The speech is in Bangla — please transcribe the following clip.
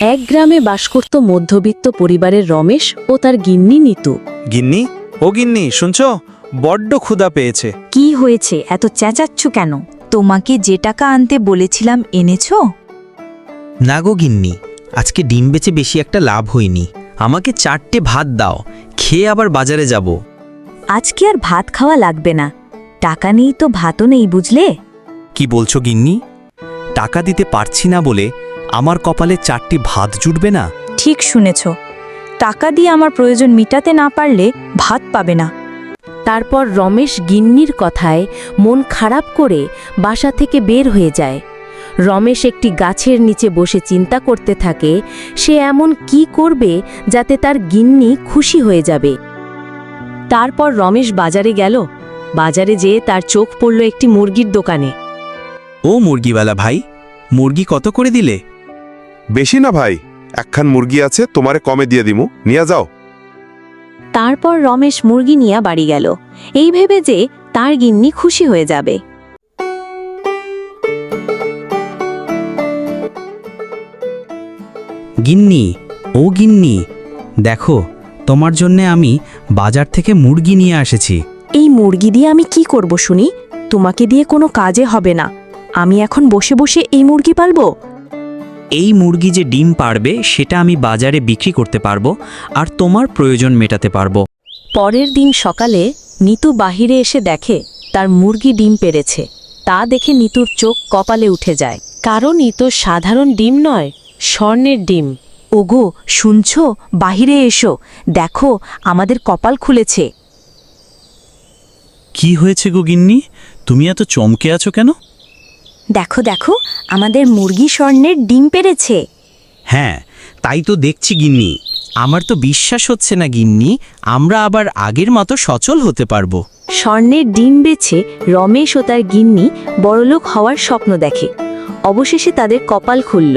এক গ্রামে বাস করত মধ্যবিত্ত পরিবারের রমেশ ও তার গিন্নি নিতু। গিন্নি, ও গিন্নি, শুনছো? বড্ড ক্ষুধা পেয়েছে। কি হয়েছে, এত চেঁচাচ্ছ কেন? তোমাকে যে টাকা আনতে বলেছিলাম এনেছো? না গো গিন্নি, আজকে ডিম বেচে বেশি একটা লাভ হয়নি। আমাকে 4টে ভাত দাও, খেয়ে আবার বাজারে যাব। আজকে আর ভাত খাওয়া লাগবে না, টাকা নেই তো ভাতও নেই, বুঝলে? কি বলছো গিন্নি? টাকা দিতে পারছি না বলে আমার কপালে 4টি ভাত জুটবে না? ঠিক শুনেছ, টাকা দিয়ে আমার প্রয়োজন মিটাতে না পারলে ভাত পাবে না। তারপর রমেশ গিন্নির কথায় মন খারাপ করে বাসা থেকে বের হয়ে যায়। রমেশ একটি গাছের নিচে বসে চিন্তা করতে থাকে সে এমন কি করবে যাতে তার গিন্নি খুশি হয়ে যাবে। তারপর রমেশ বাজারে গেল। বাজারে যেয়ে তার চোখ পড়ল একটি মুরগির দোকানে। ও মুরগিওয়ালা ভাই, মুরগি কত করে দিলে? বেশি না ভাই, একখান মুরগি আছে, তোমারে কমে দিয়ে দিমু, নিয়ে যাও। তারপর রমেশ মুরগি নিয়ে বাড়ি গেল, এই ভেবে যে তার গিন্নি খুশি হয়ে যাবে। গিন্নি, ও গিন্নি, দেখো তোমার জন্যে আমি বাজার থেকে মুরগি নিয়ে এসেছি। এই মুরগি দিয়ে আমি কি করব শুনি? তোমাকে দিয়ে কোনো কাজে হবে না। আমি এখন বসে বসে এই মুরগি পালবো? এই মুরগি যে ডিম পারবে সেটা আমি বাজারে বিক্রি করতে পারবো আর তোমার প্রয়োজন মেটাতে পারবো। পরের দিন সকালে নিতু বাহিরে এসে দেখে তার মুরগি ডিম পেড়েছে। তা দেখে নিতুর চোখ কপালে উঠে যায়, কারণ ই তো সাধারণ ডিম নয়, স্বর্ণের ডিম। ওগো, শুনছো? বাহিরে এসো, দেখো আমাদের কপাল খুলেছে। কি হয়েছে গো গিন্নি, তুমি এত চমকে আছো কেন? দেখো দেখো, আমাদের মুরগি স্বর্ণের ডিম পেড়েছে। হ্যাঁ, তাই তো দেখছি গিন্নি। আমার তো বিশ্বাস হচ্ছে না গিন্নি, আমরা আবার আগের মতো সচল হতে পারবো। স্বর্ণের ডিম বেছে রমেশ ও তার গিন্নি বড়লোক হওয়ার স্বপ্ন দেখে। অবশেষে তাদের কপাল খুলল।